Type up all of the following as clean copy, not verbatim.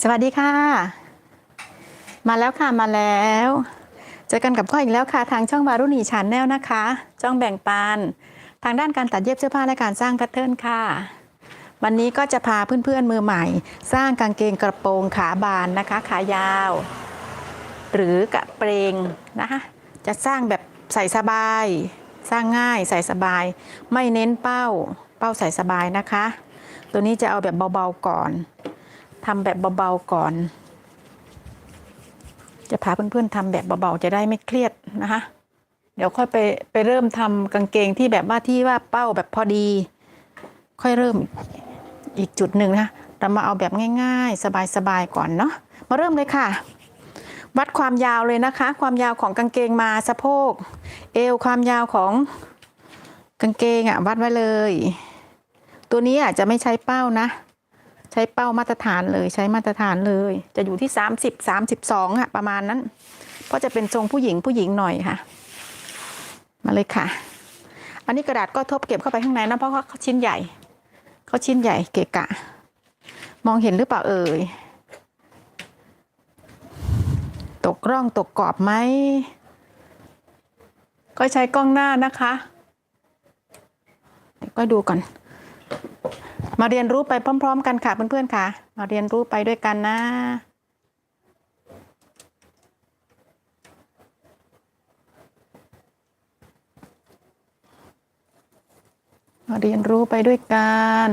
สวัสดีค่ะมาแล้วค่ะมาแล้วเจอกันกับก้อยอีกแล้วค่ะทางช่องวารุณีชาแนลนะคะช่องแบ่งปันทางด้านการตัดเย็บเสื้อผ้าและการสร้างแพทเทิร์นค่ะวันนี้ก็จะพาเพื่อนๆมือใหม่ สร้างกางเกงกระโปรงขาบานนะคะขายาว หรือกระเปรงนะคะจะสร้างแบบใส่สบายสร้างง่ายใส่สบายไม่เน้นเป้าใส่สบายนะคะตัวนี้จะเอาแบบเบาๆก่อนทำแบบเบาๆก่อนจะพาเพื่อนๆทำแบบเบาๆจะได้ไม่เครียดนะคะเดี๋ยวค่อยไปเริ่มทำกางเกงที่แบบว่าเป้าแบบพอดีค่อยเริ่มอีกจุดหนึ่งนะเรามาเอาแบบง่ายๆสบายๆก่อนเนาะมาเริ่มเลยค่ะวัดความยาวเลยนะคะความยาวของกางเกงมาสะโพกเอวความยาวของกางเกงวัดไว้เลยตัวนี้จะไม่ใช้เป้านะใช้เป้ามาตรฐานเลยใช้มาตรฐานเลยจะอยู่ที่30-32ประมาณนั้นเพราะจะเป็นทรงผู้หญิงหน่อยค่ะมาเลยค่ะอันนี้กระดาษก็ทบเก็บเข้าไปข้างในนะเพราะเขาชิ้นใหญ่เกะกะมองเห็นหรือเปล่าเอ่ยตกร่องตกกรอบไหมก็ใช้กล้องหน้านะคะก็ดูก่อนมาเรียนรู้ไปพร้อมๆกันค่ะเพื่อนๆค่ะมาเรียนรู้ไปด้วยกันนะมาเรียนรู้ไปด้วยกัน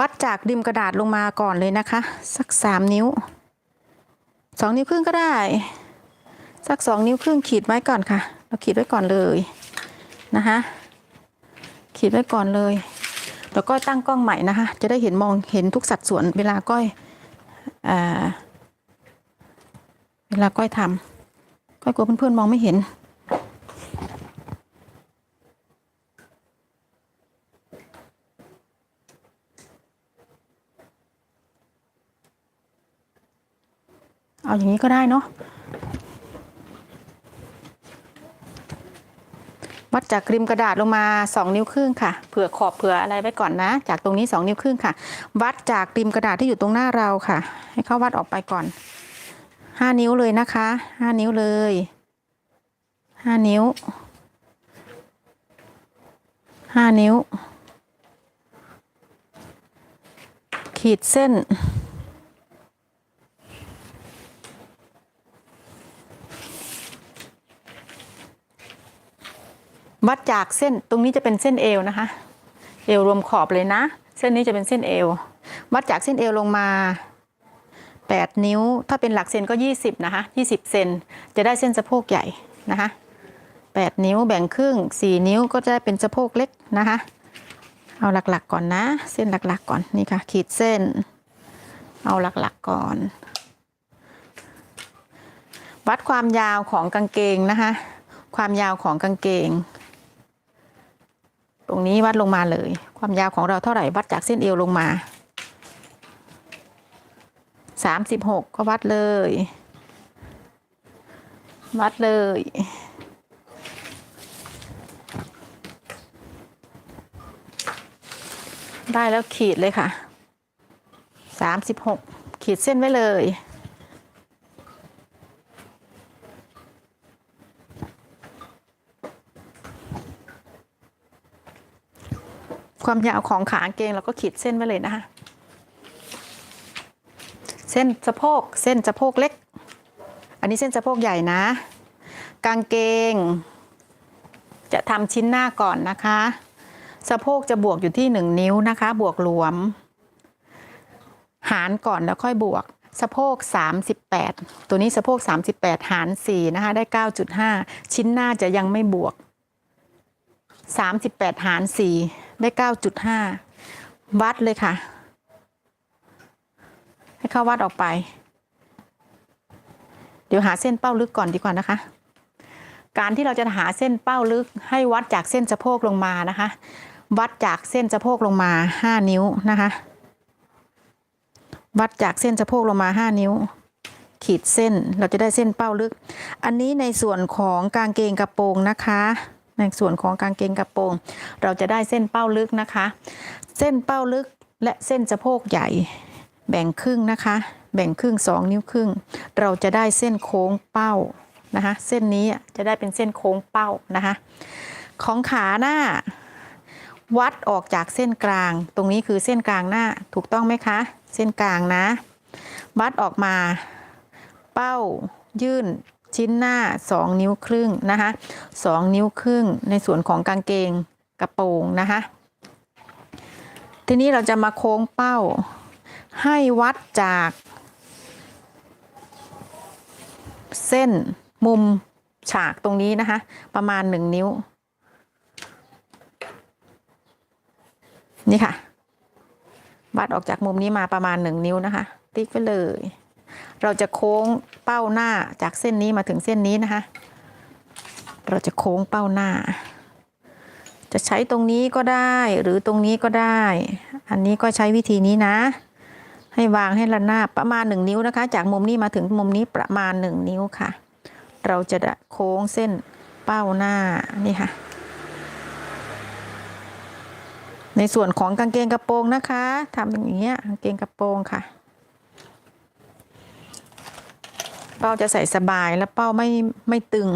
วัดจากริมกระดาษลงมาก่อนเลยนะคะสัก3 นิ้ว2 นิ้วครึ่งก็ได้สัก2 นิ้วครึ่งขีดไว้ก่อนค่ะเราขีดไว้ก่อนเลยนะคะขีดไว้ก่อนเลยแล้วก็ตั้งกล้องใหม่นะคะจะได้มองเห็นทุกสัดส่วนเวลาก้อยทำก้อยกลัวเพื่อนๆมองไม่เห็นเอาอย่างนี้ก็ได้เนาะวัดจากริมกระดาษลงมา2 นิ้วครึ่งค่ะเผื่อขอบเผื่ออะไรไว้ก่อนนะจากตรงนี้2 นิ้วครึ่งค่ะวัดจากริมกระดาษที่อยู่ตรงหน้าเราค่ะให้เขาวัดออกไปก่อน5 นิ้วเลยนะคะ5 นิ้วเลย5 นิ้ว5 นิ้วขีดเส้นวัดจากเส้นตรงนี้จะเป็นเส้นเอวนะคะเอวรวมขอบเลยนะเส้นนี้จะเป็นเส้นเอววัดจากเส้นเอวลงมา8 นิ้วถ้าเป็นหลักเซนก็20นะคะ20 เซนจะได้เส้นสะโพกใหญ่นะคะ8 นิ้วแบ่งครึ่ง4 นิ้วก็จะได้เป็นสะโพกเล็กนะคะเอาหลักๆก่อนนะเส้นหลักๆก่อนนี่ค่ะขีดเส้นเอาหลักๆก่อนวัดความยาวของกางเกงนะคะความยาวของกางเกงตรงนี้วัดลงมาเลยความยาวของเราเท่าไหร่วัดจากเส้นเอวลงมา36ก็วัดเลยได้แล้วขีดเลยค่ะ36ขีดเส้นไว้เลยความยาวของขากางเกงเราก็ขีดเส้นไว้เลยนะคะเส้นสะโพกเล็กอันนี้เส้นสะโพกใหญ่นะกางเกงจะทำชิ้นหน้าก่อนนะคะสะโพกจะบวกอยู่ที่1 นิ้วนะคะบวกรวมหารก่อนแล้วค่อยบวกสะโพก38ตัวนี้สะโพก38หาร4นะคะได้9.5ชิ้นหน้าจะยังไม่บวก38หาร4ได้9.5วัดเลยค่ะให้เขาวัดออกไปเดี๋ยวหาเส้นเป้าลึกก่อนดีกว่านะคะการที่เราจะหาเส้นเป้าลึกให้วัดจากเส้นสะโพกลงมานะคะวัดจากเส้นสะโพกลงมา5 นิ้วนะคะวัดจากเส้นสะโพกลงมา5 นิ้ว ขีดเส้นเราจะได้เส้นเป้าลึกอันนี้ในส่วนของกางเกงกระโปรงนะคะในส่วนของกางเกงกระโปรงเราจะได้เส้นเป้าลึกนะคะเส้นเป้าลึกและเส้นสะโพกใหญ่แบ่งครึ่งนะคะแบ่งครึ่ง2 นิ้วครึ่งเราจะได้เส้นโค้งเป้านะคะเส้นนี้จะได้เป็นเส้นโค้งเป้านะคะของขาหน้าวัดออกจากเส้นกลางตรงนี้คือเส้นกลางหน้าถูกต้องไหมคะเส้นกลางนะวัดออกมาเป้ายื่นชิ้นหน้า2 นิ้วครึ่งนะคะ2 นิ้วครึ่งในส่วนของกางเกงกระโปรงนะคะทีนี้เราจะมาโค้งเป้าให้วัดจากเส้นมุมฉากตรงนี้นะคะประมาณ1 นิ้วนี่ค่ะวัดออกจากมุมนี้มาประมาณ1 นิ้วนะคะติ๊กไปเลยเราจะโค้งเป้าหน้าจากเส้นนี้มาถึงเส้นนี้นะคะเราจะโค้งเป้าหน้าจะใช้ตรงนี้ก็ได้หรือตรงนี้ก็ได้อันนี้ก็ใช้วิธีนี้นะให้วางให้ระนาบประมาณ1 นิ้วนะคะจากมุมนี้มาถึงมุมนี้ประมาณ1 นิ้วค่ะเราจะโค้งเส้นเป้าหน้านี่ค่ะในส่วนของกางเกงกระโปรงนะคะทำอย่างเงี้ยกางเกงกระโปรงค่ะเป้าจะใส่สบายและเป้าไม่ตึง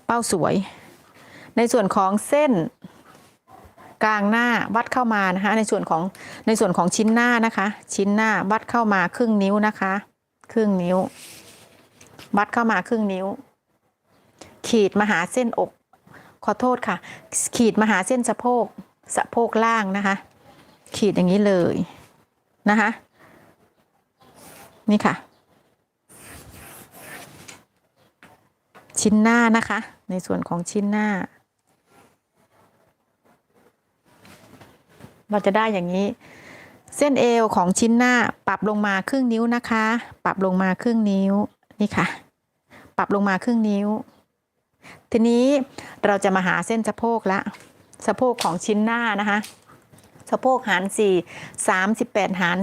เป้าสวยในส่วนของเส้นกลางหน้าวัดเข้ามานะคะในส่วนของชิ้นหน้านะคะชิ้นหน้าวัดเข้ามาครึ่งนิ้วนะคะครึ่งนิ้ววัดเข้ามาครึ่งนิ้วขีดมาหาเส้นอกขอโทษค่ะขีดมาหาเส้นสะโพกล่างนะคะขีดอย่างนี้เลยนะคะนี่ค่ะชิ้นหน้านะคะในส่วนของชิ้นหน้าเราจะได้อย่างนี้เส้นเอวของชิ้นหน้าปรับลงมาครึ่งนิ้วนะคะปรับลงมาครึ่งนิ้วนี่ค่ะปรับลงมาครึ่งนิ้วทีนี้เราจะมาหาเส้นสะโพกละสะโพกของชิ้นหน้านะคะสะโพกหาร4 38หาร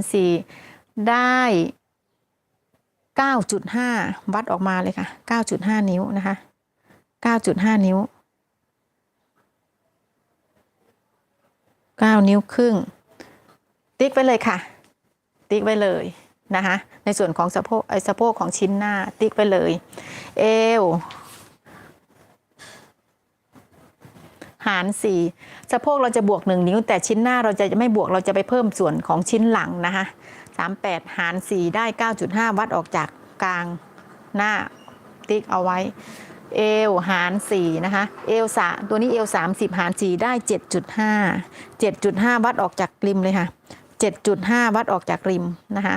4ได้9.5 วัดออกมาเลยค่ะ 9.5 นิ้วนะคะ 9.5 นิ้ว 9 นิ้วครึ่งติ๊กไปเลยค่ะติ๊กไปเลยนะคะในส่วนของสะโพกของชิ้นหน้าติ๊กไปเลยเอวหาร4สะโพกเราจะบวก1 นิ้วแต่ชิ้นหน้าเราจะไม่บวกเราจะไปเพิ่มส่วนของชิ้นหลังนะคะ38หาร4ได้ 9.5 วัดออกจากกลางหน้าติ๊กเอาไว้เอวหาร4นะคะเอวตัวนี้เอว30หาร4ได้ 7.5 วัดออกจากริมเลยค่ะ 7.5 วัดออกจากริมนะคะ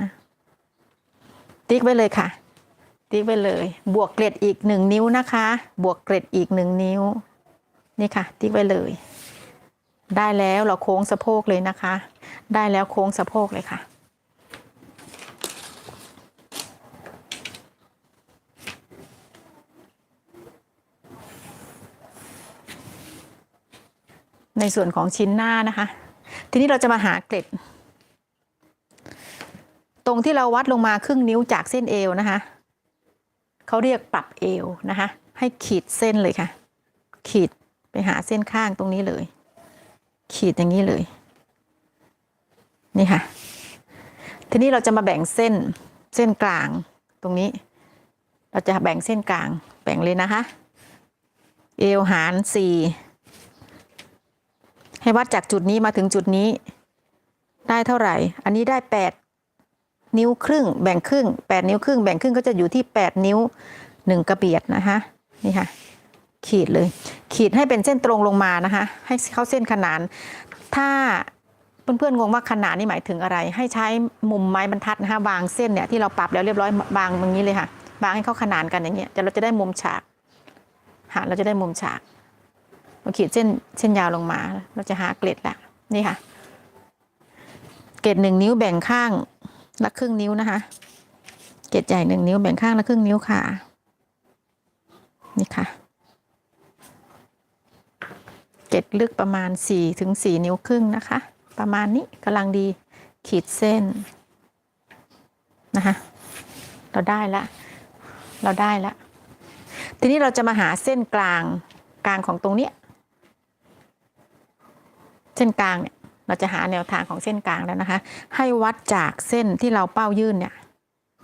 7.5 ติ๊กไว้เลยค่ะติ๊กไว้เลยบวกเกล็ดอีก1 นิ้วนะคะบวกเกล็ดอีก1 นิ้วนี่ค่ะติ๊กไว้เลยได้แล้วเราโค้งสะโพกเลยนะคะได้แล้วโค้งสะโพกเลยค่ะในส่วนของชิ้นหน้านะคะทีนี้เราจะมาหาเกล็ดตรงที่เราวัดลงมาครึ่งนิ้วจากเส้นเอวนะคะเขาเรียกปรับเอวนะคะให้ขีดเส้นเลยค่ะขีดไปหาเส้นข้างตรงนี้เลยขีดอย่างนี้เลยนี่ค่ะทีนี้เราจะมาแบ่งเส้นกลางตรงนี้เราจะแบ่งเส้นกลางแบ่งเลยนะคะเอวหาร4ให้วัดจากจุดนี้มาถึงจุดนี้ได้เท่าไหร่อันนี้ได้8 นิ้วครึ่งแบ่งครึ่ง8 นิ้วครึ่งแบ่งครึ่งก็จะอยู่ที่8 นิ้ว1 กระเบียดนะคะนี่ค่ะขีดเลยขีดให้เป็นเส้นตรงลงมานะคะให้เข้าเส้นขนานถ้าเพื่อนๆงงว่าขนานนี่หมายถึงอะไรให้ใช้มุมไม้บรรทัดนะคะวางเส้นเนี่ยที่เราปรับแล้วเรียบร้อยวางอย่างนี้เลยค่ะวางให้เข้าขนานกันอย่างเงี้ยเราจะได้มุมฉากเราจะได้มุมฉากเราขีดเส้นยาวลงมาเราจะหาเกล็ดละนี่ค่ะเกล็ด1 นิ้วแบ่งข้างละครึ่งนิ้วนะคะเกล็ดใหญ่1 นิ้วแบ่งข้างละครึ่งนิ้วค่ะนี่ค่ะเกล็ดลึกประมาณ4 ถึง 4 นิ้วครึ่งนะคะประมาณนี้กำลังดีขีดเส้น นะคะเราได้ละทีนี้เราจะมาหาเส้นกลางของตรงนี้เส้นกลางเนี่ยเราจะหาแนวทางของเส้นกลางแล้วนะคะให้วัดจากเส้นที่เราเป้ายื่นเนี่ย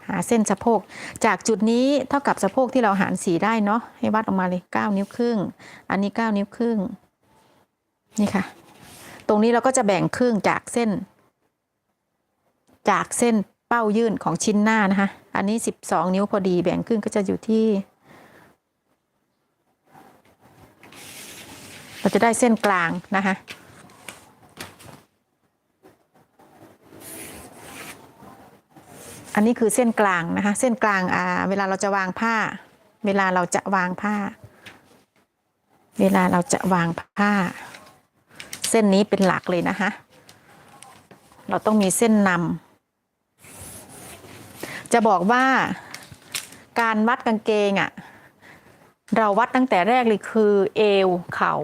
หาเส้นสะโพกจากจุดนี้เท่ากับสะโพกที่เราหาร4ได้เนาะให้วัดออกมาเลย9 นิ้วครึ่งอันนี้9 นิ้วครึ่งนี่ค่ะตรงนี้เราก็จะแบ่งครึ่งจากเส้นเป้ายื่นของชิ้นหน้านะคะอันนี้12 นิ้วพอดีแบ่งครึ่งก็จะอยู่ที่เราจะได้เส้นกลางนะคะอันนี้คือเส้นกลางนะคะเส้นกลางเวลาเราจะวางผ้าเส้นนี้เป็นหลักเลยนะคะเราต้องมีเส้นนำจะบอกว่าการวัดกางเกงเราวัดตั้งแต่แรกเลยคือเอวเข่า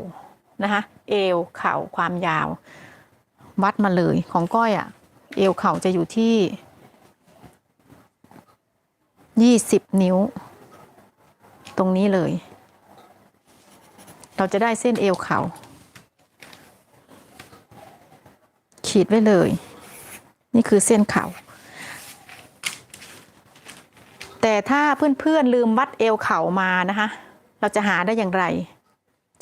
นะคะเอวเข่าความยาววัดมาเลยของก้อยเอวเข่าจะอยู่ที่20 นิ้วตรงนี้เลยเราจะได้เส้นเอวเข่าขีดไว้เลยนี่คือเส้นเข่าแต่ถ้าเพื่อนๆลืมวัดเอวเข่ามานะคะเราจะหาได้อย่างไร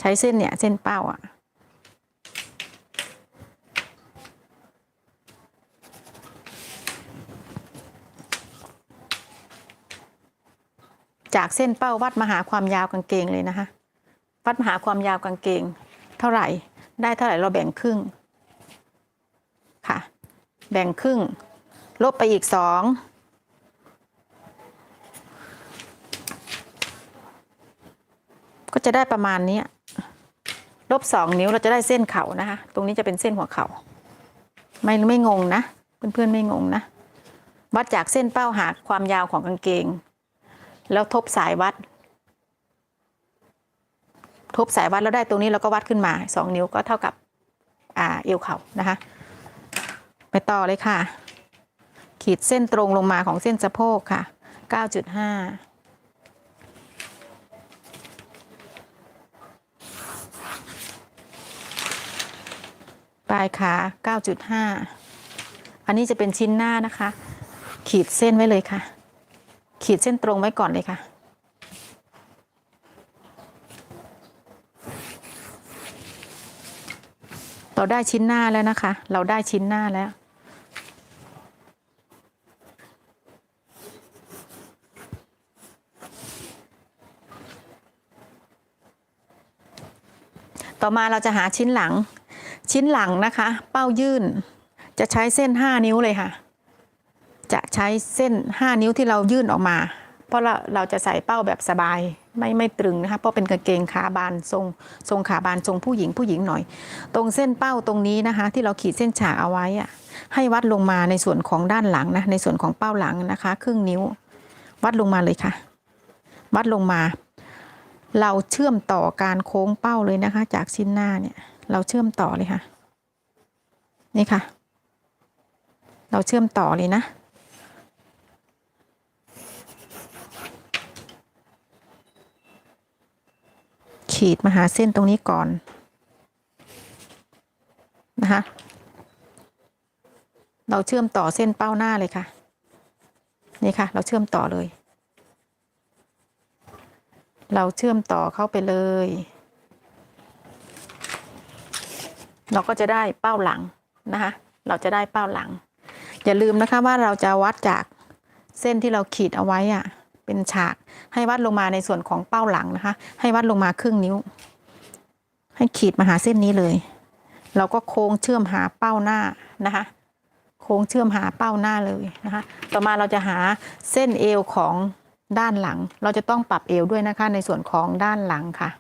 ใช้เส้นเนี่ยเส้นเป้าจากเส้นเป้าวัดมาหาความยาวกางเกงเลยนะคะวัดมาหาความยาวกางเกงเท่าไหร่ได้เท่าไหร่เราแบ่งครึ่งค่ะแบ่งครึ่งลบไปอีก2ก็จะได้ประมาณนี้ลบ2 นิ้วเราจะได้เส้นเข่านะคะตรงนี้จะเป็นเส้นหัวเข่าไม่งงนะเพื่อนๆไม่งงนะวัดจากเส้นเป้าหาความยาวของกางเกงแล้วทบสายวัดแล้วได้ตรงนี้เราก็วัดขึ้นมา2 นิ้วก็เท่ากับเอวเข่านะคะไปต่อเลยค่ะขีดเส้นตรงลงมาของเส้นสะโพกค่ะ 9.5 ปลายขา 9.5 อันนี้จะเป็นชิ้นหน้านะคะขีดเส้นไว้เลยค่ะขีดเส้นตรงไว้ก่อนเลยค่ะเราได้ชิ้นหน้าแล้วนะคะเราได้ชิ้นหน้าแล้วต่อมาเราจะหาชิ้นหลังนะคะเป้ายื่นจะใช้เส้น5 นิ้วเลยค่ะจะใช้เส้น5 นิ้วที่เรายื่นออกมาเพราะเราจะใส่เป้าแบบสบายไม่ตรึงนะคะเพราะเป็นกางเกงขาบานทรงขาบานทรงผู้หญิงหน่อยตรงเส้นเป้าตรงนี้นะคะที่เราขีดเส้นฉากเอาไว้ให้วัดลงมาในส่วนของด้านหลังนะในส่วนของเป้าหลังนะคะครึ่งนิ้ววัดลงมาเลยค่ะวัดลงมาเราเชื่อมต่อการโค้งเป้าเลยนะคะจากชิ้นหน้าเนี่ยเราเชื่อมต่อเลยค่ะนี่ค่ะเราเชื่อมต่อเลยนะขีดมาหาเส้นตรงนี้ก่อนนะคะเราเชื่อมต่อเส้นเป้าหน้าเลยค่ะนี่ค่ะเราเชื่อมต่อเลยเราเชื่อมต่อเข้าไปเลยเราก็จะได้เป้าหลังนะคะเราจะได้เป้าหลังอย่าลืมนะคะว่าเราจะวัดจากเส้นที่เราขีดเอาไว้เป็นฉากให้วัดลงมาในส่วนของเป้าหลังนะคะให้วัดลงมาครึ่งนิ้วให้ขีดมาหาเส้นนี้เลยเราก็โค้งเชื่อมหาเป้าหน้านะคะโค้งเชื่อมหาเป้าหน้าเลยนะคะต่อมาเราจะหาเส้นเอวของด้านหลังเราจะต้องปรับเอวด้วยนะคะในส่วนของด้านหลังค่ะ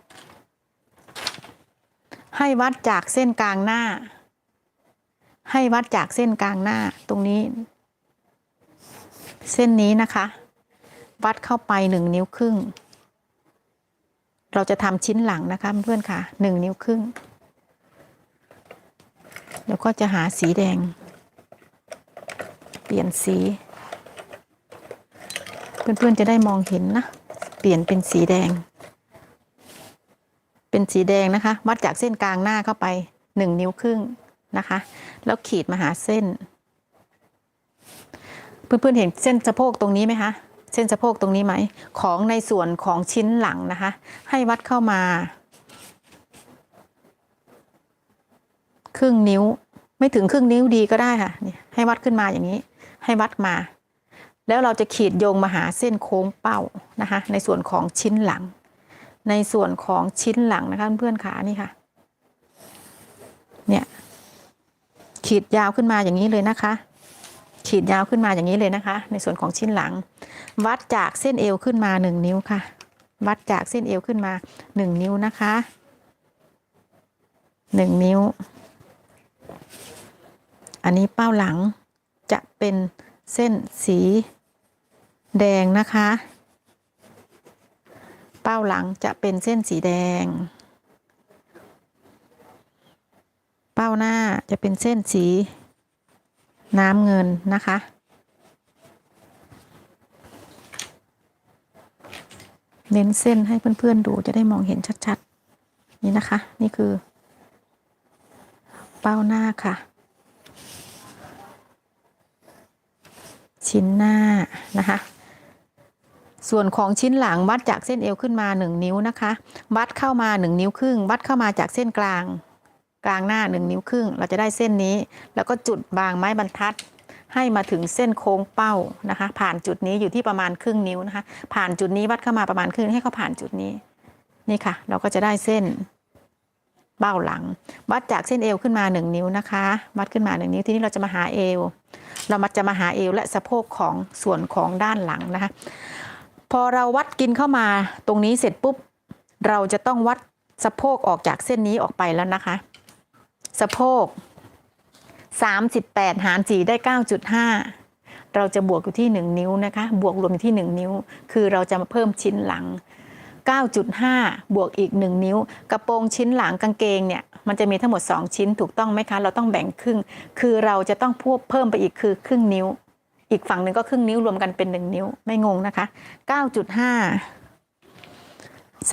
ให้วัดจากเส้นกลางหน้าตรงนี้เส้นนี้นะคะวัดเข้าไป1 นิ้วครึ่งเราจะทำชิ้นหลังนะคะเพื่อนค่ะ1 นิ้วครึ่งแล้วก็จะหาสีแดงเปลี่ยนสี เพื่อนๆจะได้มองเห็นนะเปลี่ยนเป็นสีแดงนะคะวัดจากเส้นกลางหน้าเข้าไป1 นิ้วครึ่งนะคะแล้วขีดมาหาเส้นเพื่อนๆเห็นเส้นสะโพกตรงนี้ไหมคะเส้นสะโพกตรงนี้ไหมของในส่วนของชิ้นหลังนะคะให้วัดเข้ามาครึ่งนิ้วไม่ถึงครึ่งนิ้วดีก็ได้ค่ะนี่ให้วัดขึ้นมาอย่างนี้ให้วัดมาแล้วเราจะขีดโยงมาหาเส้นโค้งเป้านะคะในส่วนของชิ้นหลังในส่วนของชิ้นหลังนะคะเพื่อนๆขานี่ค่ะเนี่ยขีดยาวขึ้นมาอย่างนี้เลยนะคะขีดยาวขึ้นมาอย่างนี้เลยนะคะในส่วนของชิ้นหลังวัดจากเส้นเอวขึ้นมา1 นิ้วค่ะวัดจากเส้นเอวขึ้นมา1 นิ้วนะคะ1 นิ้วอันนี้เป้าหลังจะเป็นเส้นสีแดงนะคะเป้าหลังจะเป็นเส้นสีแดงเป้าหน้าจะเป็นเส้นสีน้ำเงินนะคะเน้นเส้นให้เพื่อนๆดูจะได้มองเห็นชัดๆนี่นะคะนี่คือเป้าหน้าค่ะชิ้นหน้านะคะส่วนของชิ้นหลังวัดจากเส้นเอวขึ้นมา1 นิ้วนะคะวัดเข้ามา1 นิ้วครึ่งวัดเข้ามาจากเส้นกลางหน้า1 นิ้วครึ่งเราจะได้เส้นนี้แล้วก็จุดวางไม้บรรทัดให้มาถึงเส้นโค้งเป้านะคะผ่านจุดนี้อยู่ที่ประมาณครึ่งนิ้วนะคะผ่านจุดนี้วัดเข้ามาประมาณครึ่งให้เขาผ่านจุดนี้นี่ค่ะเราก็จะได้เส้นเป้าหลังวัดจากเส้นเอวขึ้นมา1 นิ้วนะคะวัดขึ้นมา1 นิ้วทีนี้เราจะมาหาเอวจะมาหาเอวและสะโพกของส่วนของด้านหลังนะคะพอเราวัดกินเข้ามาตรงนี้เสร็จปุ๊บเราจะต้องวัดสะโพกออกจากเส้นนี้ออกไปแล้วนะคะสะโพก38หาร4ได้9.5เราจะบวกอยู่ที่1 นิ้วนะคะบวกรวมอยู่ที่1 นิ้วคือเราจะมาเพิ่มชิ้นหลัง9.5 บวกอีก1 นิ้วกระโปรงชิ้นหลังกางเกงเนี่ยมันจะมีทั้งหมด2 ชิ้นถูกต้องไหมคะเราต้องแบ่งครึ่งคือเราจะต้องเพิ่มไปอีกคือครึ่งนิ้วอีกฝั่งหนึ่งก็ครึ่งนิ้วรวมกันเป็น1 นิ้วไม่งงนะคะ9.5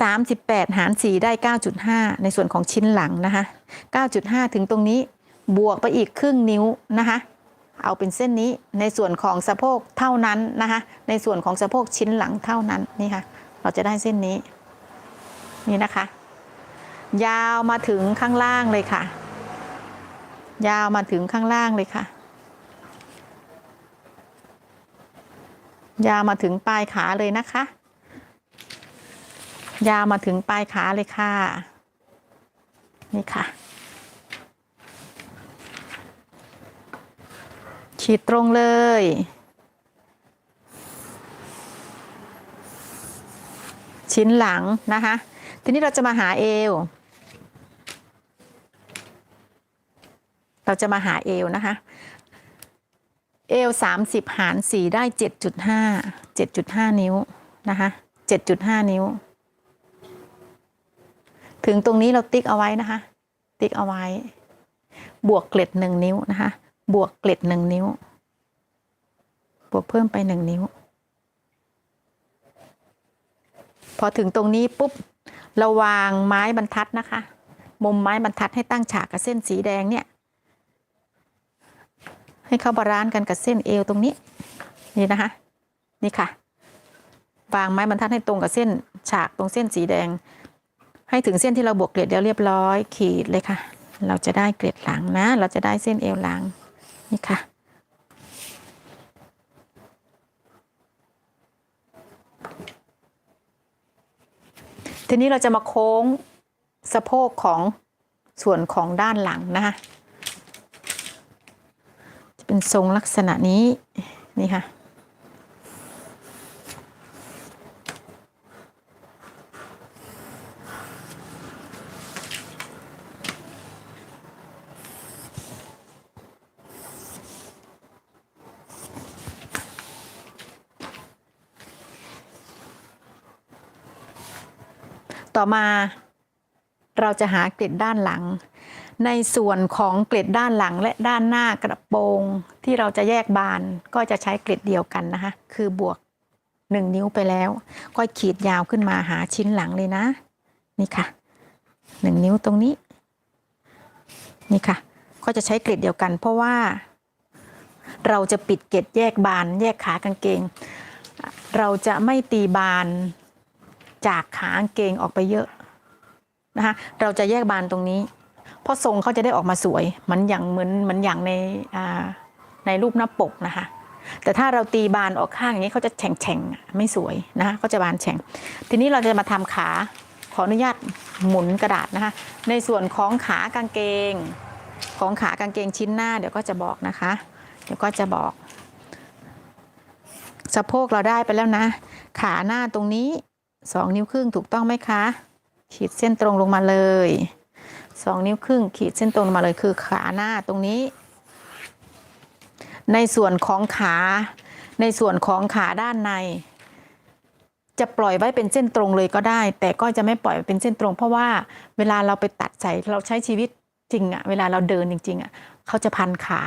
38หาร4ได้9.5ในส่วนของชิ้นหลังนะคะ9.5ถึงตรงนี้บวกไปอีกครึ่งนิ้วนะคะเอาเป็นเส้นนี้ในส่วนของสะโพกเท่านั้นนะคะในส่วนของสะโพกชิ้นหลังเท่านั้นนี่ค่ะเราจะได้เส้นนี้นี่นะคะยาวมาถึงข้างล่างเลยค่ะยาวมาถึงข้างล่างเลยค่ะยาวมาถึงปลายขาเลยนะคะยาวมาถึงปลายขาเลยค่ะนี่ค่ะขีดตรงเลยชิ้นหลังนะคะทีนี้เราจะมาหาเอวนะคะเอว30หาร4ได้7.5 นิ้วนะคะ7.5 นิ้วถึงตรงนี้เราติ๊กเอาไว้นะคะติ๊กเอาไว้บวกเกล็ด1 นิ้วนะคะบวกเกล็ด1 นิ้วบวกเพิ่มไป1 นิ้วพอถึงตรงนี้ปุ๊บเราวางไม้บรรทัดนะคะมุมไม้บรรทัดให้ตั้งฉากกับเส้นสีแดงเนี่ยให้เข้าบาลานซ์กันกับเส้นเอวตรงนี้นี่นะคะนี่ค่ะวางไม้บรรทัดให้ตรงกับเส้นฉากตรงเส้นสีแดงให้ถึงเส้นที่เราบวกเกล็ดแล้วเรียบร้อยขีดเลยค่ะเราจะได้เกล็ดหลังนะเราจะได้เส้นเอวหลังนี่ค่ะทีนี้เราจะมาโค้งสะโพกของส่วนของด้านหลังนะคะจะเป็นทรงลักษณะนี้นี่ค่ะต่อมาเราจะหาเกล็ดด้านหลังในส่วนของเกล็ดด้านหลังและด้านหน้ากระโปรงที่เราจะแยกบานก็จะใช้เกล็ดเดียวกันนะคะคือบวก 1 นิ้วไปแล้วก็ขีดยาวขึ้นมาหาชิ้นหลังเลยนะนี่ค่ะ1 นิ้วตรงนี้นี่ค่ะก็จะใช้กริดเดียวกันเพราะว่าเราจะปิดเกล็ดแยกบานแยกขากางเกงเราจะไม่ตีบานจากขากางเกงออกไปเยอะนะคะเราจะแยกบานตรงนี้เพราะทรงเขาจะได้ออกมาสวยมันอย่างเหมือนอย่างในรูปหน้าปกนะคะแต่ถ้าเราตีบานออกข้างอย่างนี้เขาจะแฉ่งไม่สวยนะคะเขาจะบานแฉ่งทีนี้เราจะมาทำขาขออนุญาตหมุนกระดาษนะคะในส่วนของขากางเกงชิ้นหน้าเดี๋ยวก็จะบอกนะคะเดี๋ยวก็จะบอกสะโพกเราได้ไปแล้วนะขาหน้าตรงนี้2 นิ้วครึ่งถูกต้องไหมคะขีดเส้นตรงลงมาเลย2 นิ้วครึ่งขีดเส้นตรงลงมาเลยคือขาหน้าตรงนี้ในส่วนของขาด้านในจะปล่อยไว้เป็นเส้นตรงเลยก็ได้แต่ก็จะไม่ปล่อยเป็นเส้นตรงเพราะว่าเวลาเราไปตัดใส่เราใช้ชีวิตจริงเวลาเราเดินจริงๆเขาจะพันขา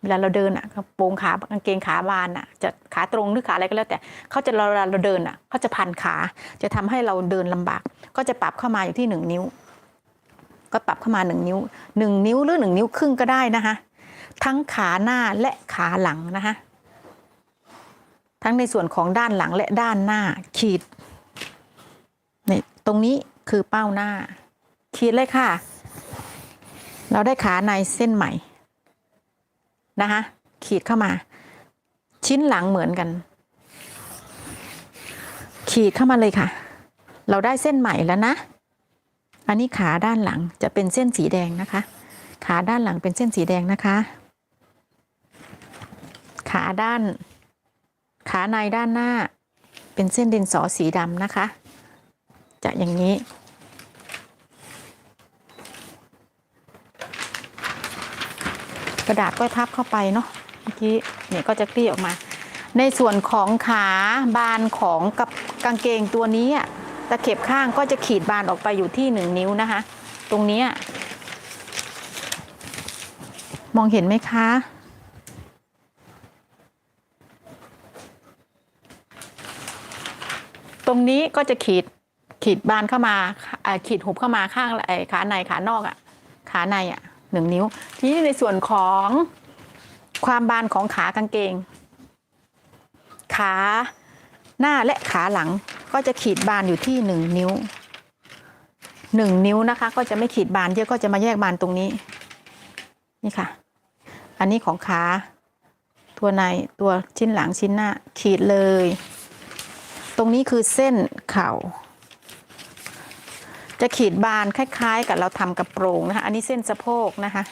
เวลาเราเดินกระโปรงขากางเกงขาบานจะขาตรงหรือขาอะไรก็แล้วแต่เขาจะเวลาเราเดินเขาจะพันขาจะทำให้เราเดินลำบากก็จะปรับเข้ามาอยู่ที่1 นิ้วก็ปรับเข้ามา1 นิ้ว1 นิ้วหรือ1 นิ้วครึ่งก็ได้นะคะทั้งขาหน้าและขาหลังนะคะทั้งในส่วนของด้านหลังและด้านหน้าขีดนี่ตรงนี้คือเป้าหน้าขีดเลยค่ะเราได้ขาในเส้นใหม่นะคะขีดเข้ามาชิ้นหลังเหมือนกันขีดเข้ามาเลยค่ะเราได้เส้นใหม่แล้วนะอันนี้ขาด้านหลังจะเป็นเส้นสีแดงนะคะขาด้านหลังเป็นเส้นสีแดงนะคะขาในด้านหน้าเป็นเส้นดินสอสีดำนะคะจะอย่างนี้กระดาษก็ทับเข้าไปเนาะเมื่อกี้เนี่ยก็จะคลี่ออกมาในส่วนของขาบานของกับกางเกงตัวนี้ตะเข็บข้างก็จะขีดบานออกไปอยู่ที่1 นิ้วนะคะตรงนี้มองเห็นไหมคะตรงนี้ก็จะขีดบานเข้ามาขีดหุบเข้ามาข้างขาในขานอกขาใน1 นิ้วทีนี้ในส่วนของความบานของขากางเกงขาหน้าและขาหลังก็จะขีดบานอยู่ที่1 นิ้ว1 นิ้วนะคะก็จะไม่ขีดบานเยอะก็จะมาแยกบานตรงนี้นี่ค่ะอันนี้ของขาตัวในตัวชิ้นหลังชิ้นหน้าขีดเลยตรงนี้คือเส้นเข่าจะขีดบานคล้ายๆกับเราทำกระโปรงนะคะอันนี้เส้นสะโพกนะคะ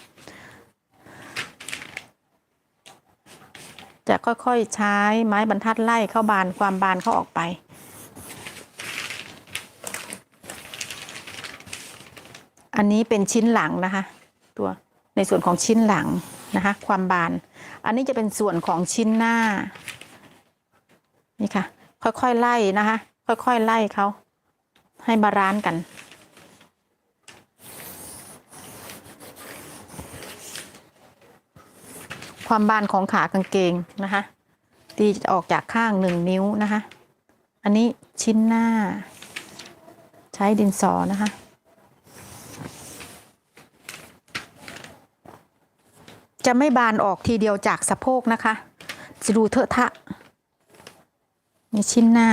จะค่อยๆใช้ไม้บรรทัดไล่เข้าบานความบานเข้าออกไปอันนี้เป็นชิ้นหลังนะคะตัวในส่วนของชิ้นหลังนะคะความบานอันนี้จะเป็นส่วนของชิ้นหน้านี่ค่ะค่อยๆไล่นะคะค่อยๆไล่เขาให้บาลานซ์กันความบานของขากางเกงนะคะตีจะออกจากข้าง1 นิ้วนะคะอันนี้ชิ้นหน้าใช้ดินสอนะคะจะไม่บานออกทีเดียวจากสะโพกนะคะจะดูเถอะทะนี่ชิ้นหน้า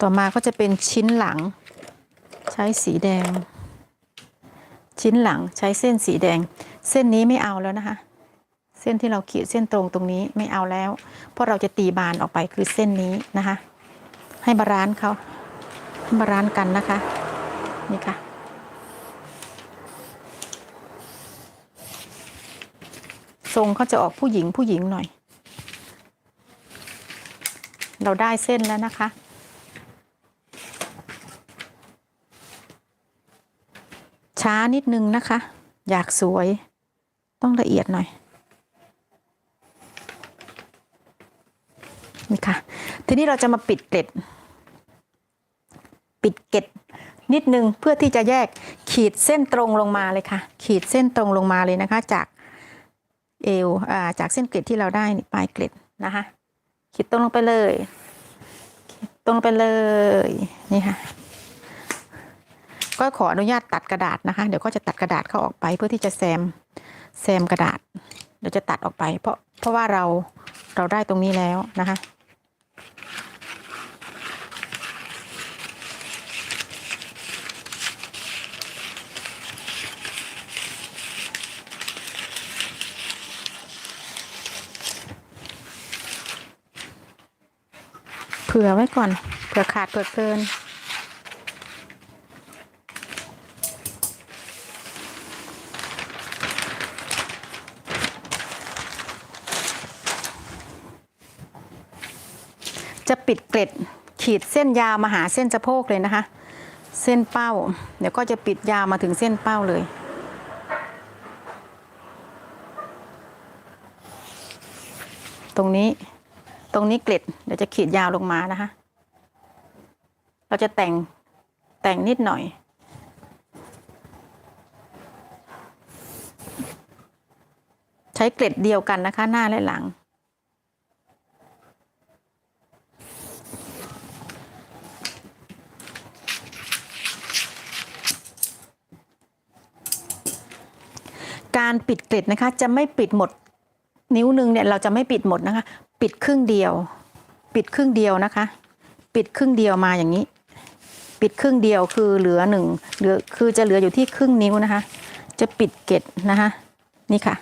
ต่อมาก็จะเป็นชิ้นหลังใช้สีแดงชิ้นหลังใช้เส้นสีแดงเส้นนี้ไม่เอาแล้วนะคะเส้นที่เราขีดเส้นตรงนี้ไม่เอาแล้วเพราะเราจะตีบานออกไปคือเส้นนี้นะคะให้บาลานซ์เขาบาลานซ์กันนะคะนี่ค่ะทรงเขาจะออกผู้หญิงหน่อยเราได้เส้นแล้วนะคะช้านิดนึงนะคะอยากสวยต้องละเอียดหน่อยนี่ค่ะทีนี้เราจะมาปิดเกล็ดนิดนึงเพื่อที่จะแยกขีดเส้นตรงลงมาเลยค่ะขีดเส้นตรงลงมาเลยนะคะจากเอวจากเส้นเกล็ดที่เราได้ปลายเกล็ดนะคะ ขีดตรงลงไปเลยขีดตรงลงไปเลยนี่ค่ะก็ขออนุญาตตัดกระดาษนะคะเดี๋ยวก็จะตัดกระดาษเข้าออกไปเพื่อที่จะแซมกระดาษเดี๋ยวจะตัดออกไปเพราะว่าเราได้ตรงนี้แล้วนะคะเผื่อไว้ก่อนเผื่อขาดเผื่อเกินจะปิดเกล็ดขีดเส้นยาวมาหาเส้นสะโพกเลยนะคะเส้นเป้าเดี๋ยวก็จะปิดยาวมาถึงเส้นเป้าเลยตรงนี้เกล็ดเดี๋ยวจะขีดยาวลงมานะคะเราจะแต่งนิดหน่อยใช้เกล็ดเดียวกันนะคะหน้าและหลังการปิดเกล็ดนะคะจะไม่ปิดหมดนิ้วนึงเนี่ยเราจะไม่ปิดหมดนะคะปิดครึ่งเดียวนะคะปิดครึ่งเดียวมาอย่างนี้ปิดครึ่งเดียวคือเหลือคือจะเหลืออยู่ที่ครึ่งนิ้วนะคะจะปิดเกล็ดนะคะนี่ค่ะ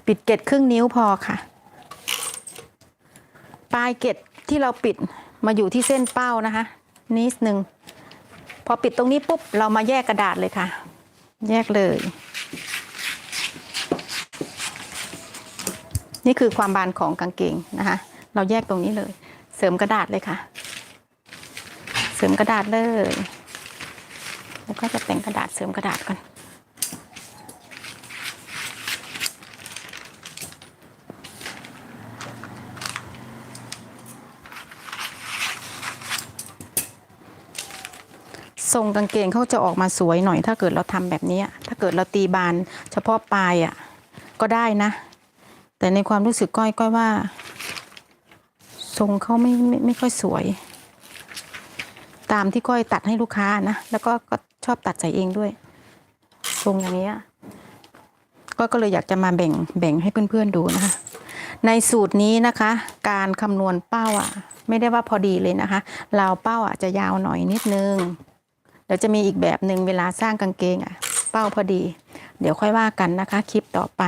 ปิดเกล็ดครึ่งนิ้วพอค่ะปลายเกล็ดที่เราปิดมาอยู่ที่เส้นเป้านะคะนิดนึงพอปิดตรงนี้ปุ๊บเรามาแยกกระดาษเลยค่ะแยกเลยนี่คือความบานของกางเกงนะคะเราแยกตรงนี้เลยเสริมกระดาษเลยค่ะเสริมกระดาษเลยแล้วก็จะแต่งกระดาษเสริมกระดาษก่อนทรงกางเกงเขาจะออกมาสวยหน่อยถ้าเกิดเราทำแบบนี้ถ้าเกิดเราตีบานเฉพาะปลายก็ได้นะแต่ในความรู้สึกก้อยว่าทรงเขาไม่ค่อยสวยตามที่ก้อยตัดให้ลูกค้านะแล้วก็ชอบตัดใส่เองด้วยทรงอย่างนี้ก็เลยอยากจะมาแบ่งให้เพื่อนๆดูนะคะในสูตรนี้นะคะการคำนวณเป้าไม่ได้ว่าพอดีเลยนะคะราวเป้าจะยาวหน่อยนิดนึงเดี๋ยวจะมีอีกแบบหนึ่งเวลาสร้างกางเกงเป้าพอดีเดี๋ยวค่อยว่ากันนะคะคลิปต่อไป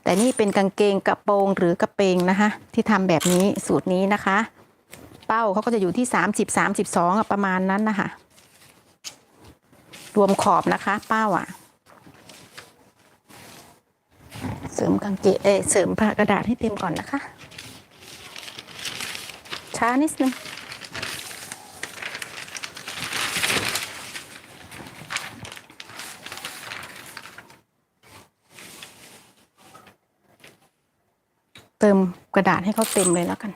แต่นี่เป็นกางเกงกระโปรงหรือกระเปงนะคะที่ทำแบบนี้สูตรนี้นะคะเป้าเขาก็จะอยู่ที่30-32ประมาณนั้นนะคะรวมขอบนะคะเป้าเสริมกางเกงเสริมผ้ากระดาษให้เต็มก่อนนะคะช้านิดนึงเติมกระดาษให้เขาเต็มเลยแล้วกัน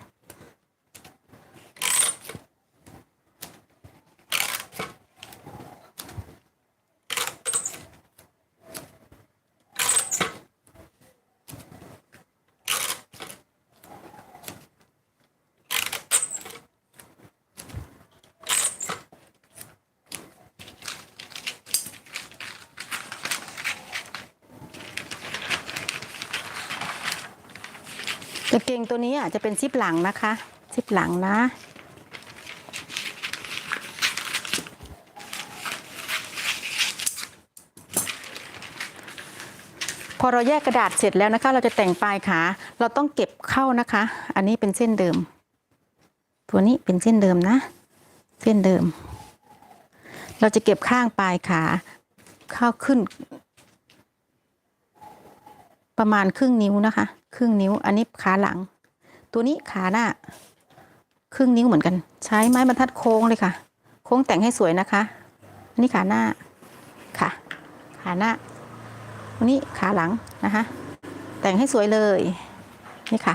กางเกงตัวนี้จะเป็นซิปหลังนะคะซิปหลังนะพอเราแยกกระดาษเสร็จแล้วนะคะเราจะแต่งปลายขาเราต้องเก็บเข้านะคะอันนี้เป็นเส้นเดิมตัวนี้เป็นเส้นเดิมนะเส้นเดิมเราจะเก็บข้างปลายขาเข้าขึ้นประมาณครึ่งนิ้วนะคะครึ่งนิ้วอันนี้ขาหลังตัวนี้ขาหน้าครึ่งนิ้วเหมือนกันใช้ไม้บรรทัดโค้งเลยค่ะโค้งแต่งให้สวยนะคะอันนี้ขาหน้าค่ะขาหน้าอันนี้ขาหลังนะคะแต่งให้สวยเลยนี่ค่ะ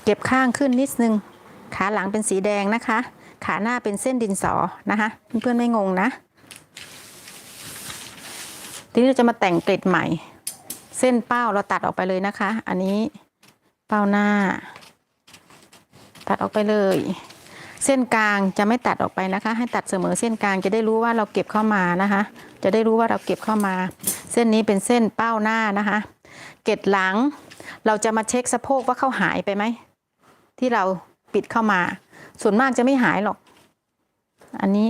เก็บข้างขึ้นนิดนึง ขาหลังเป็นสีแดงนะคะ ขาหน้าเป็นเส้นดินสอนะคะเพื่อนๆไม่งงนะทีนี้เราจะมาแต่งเกล็ดใหม่เส้นเป้าเราตัดออกไปเลยนะคะ อันนี้เป้าหน้าตัดออกไปเลยเส้นกลางจะไม่ตัดออกไปนะคะให้ตัดเสมอเส้นกลางจะได้รู้ว่าเราเก็บเข้ามานะคะจะได้รู้ว่าเราเก็บเข้ามาเส้นนี้เป็นเส้นเป้าหน้านะคะเกล็ดหลังเราจะมาเช็คสะโพกว่าเขาหายไปไหมที่เราปิดเข้ามาส่วนมากจะไม่หายหรอกอันนี้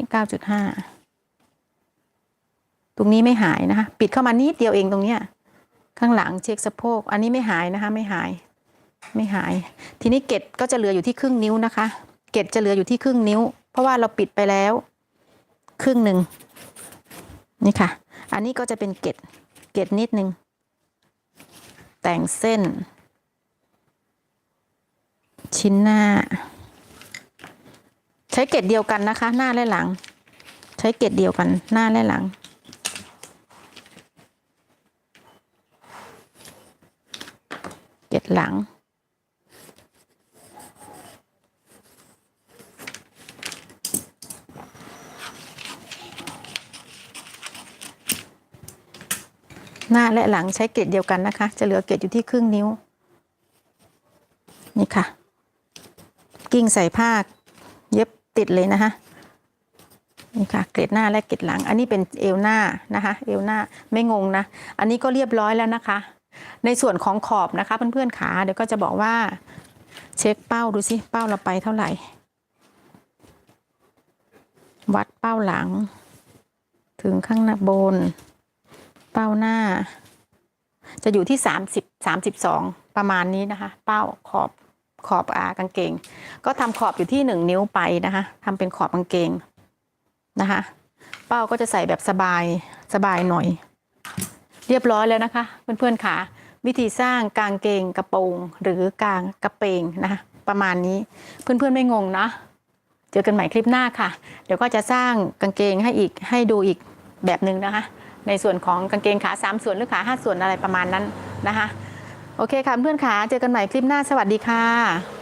9.5 ตรงนี้ไม่หายนะคะปิดเข้ามานิดเดียวเองตรงเนี้ยข้างหลังเช็คสะโพกอันนี้ไม่หายนะคะไม่หายทีนี้เกล็ดก็จะเหลืออยู่ที่ครึ่งนิ้วนะคะเกล็ดจะเหลืออยู่ที่ครึ่งนิ้วเพราะว่าเราปิดไปแล้วครึ่งหนึ่งนี่ค่ะอันนี้ก็จะเป็นเกล็ดนิดนึงแต่งเส้นชิ้นหน้าใช้เกล็ดเดียวกันนะคะหน้าและหลังใช้เกล็ดเดียวกันหน้าและหลังเกล็ดหลังหน้าและหลังใช้เกล็ดเดียวกันนะคะจะเหลือเกล็ดอยู่ที่ครึ่งนิ้วนี่ค่ะกิ้งใส่ผ้าเย็บติดเลยนะคะนี่ค่ะเกล็ดหน้าและเกล็ดหลังอันนี้เป็นเอวหน้านะคะเอวหน้าไม่งงนะอันนี้ก็เรียบร้อยแล้วนะคะในส่วนของขอบนะคะเพื่อนๆขาเดี๋ยวก็จะบอกว่าเช็คเป้าดูสิเป้าเราไปเท่าไหร่วัดเป้าหลังถึงข้างหน้าบนเป้าหน้าจะอยู่ที่32ประมาณนี้นะคะเป้าขอบกางเกงก็ทำขอบอยู่ที่1 นิ้วไปนะคะทำเป็นขอบกางเกงนะคะเป้าก็จะใส่แบบสบายหน่อยเรียบร้อยแล้วนะคะเพื่อนๆค่ะวิธีสร้างกางเกงกระโปรงหรือกางกระเปงนะคะประมาณนี้เพื่อนๆไม่งงนะเจอกันใหม่คลิปหน้าค่ะเดี๋ยวก็จะสร้างกางเกงให้ดูอีกแบบหนึ่งนะคะในส่วนของกางเกงขา3 ส่วนหรือขา5 ส่วนอะไรประมาณนั้นนะคะโอเคค่ะเพื่อนๆค่ะเจอกันใหม่คลิปหน้าสวัสดีค่ะ